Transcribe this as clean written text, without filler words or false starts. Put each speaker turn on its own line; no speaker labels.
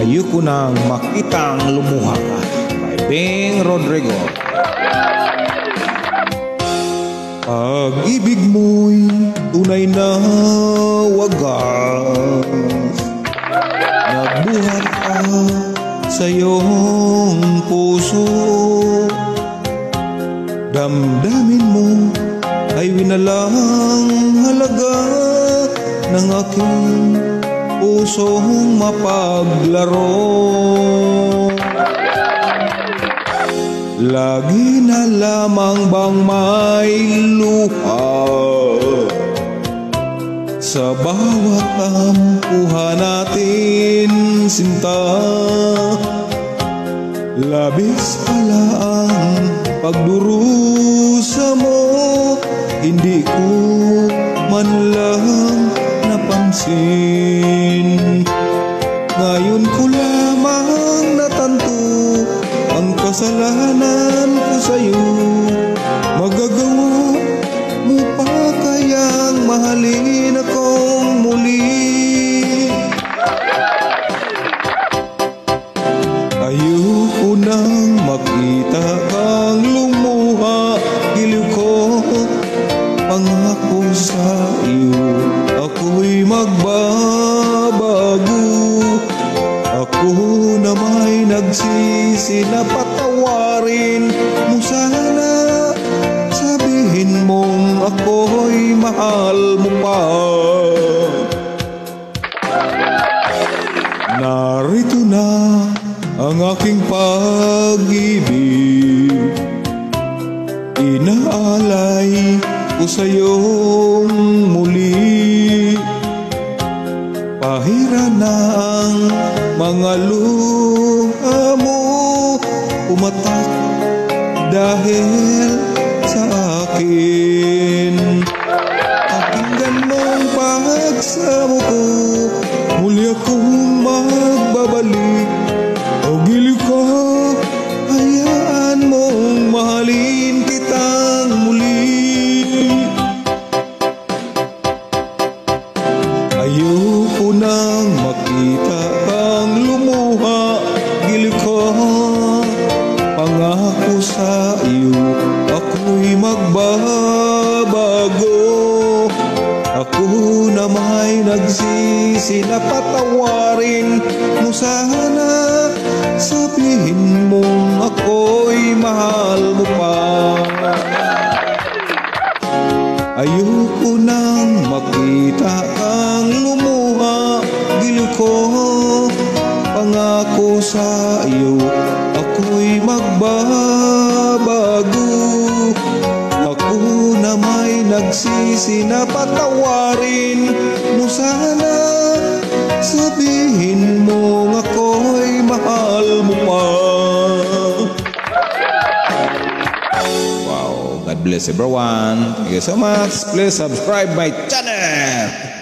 Ayoko nang makitang lumuha ka. By Bing Rodrigo. Pag-ibig mo'y tunay na wagas, nagbuhat ka sa iyong puso. Damdamin mo ay winalang halaga ng aking pusong mapaglaro. Lagi na lamang bang may luha sa bawat tampuhan natin, sinta? Labis pala ang pagdurusa mo, hindi ko man lang napansin. Ngayon ko lamang natanto ang kasalanan ko sa'yo. Magagawa mo pa kayang mahalin akong muli? Ayoko nang makita kang lumuha, giliw ko. Pangako sa iyo, ako'y magbabago. Ako na may nagsisi na patawarin mo sana. Sabihin mong ako'y mahal mo pa. Narito na ang aking pag-ibig, inaalay ko sa'yong muli. Pahira na ang mga luha mo, umatak dahil sa akin. Pakinggan mong pagsamo ko, muli akong magbabalik. O giliw ko, hayaan mong mahalin kitang muli. Ayoko nang makita kang lumuha, giliw ko. Pangako sa iyo, ako'y magbabago. Ako na may nagsisi na patawarin mo sana. Sabihin mong ako'y mahal mo pa. Ayoko nang makita kang lumuha, giliw ko. Pangako sa iyo, ako'y magbabago. Ako na may nagsisi na patawarin mo sana. Sabihin mong ako'y mahal mo pa. Wow, God bless everyone. Thank you so much. Please subscribe my channel.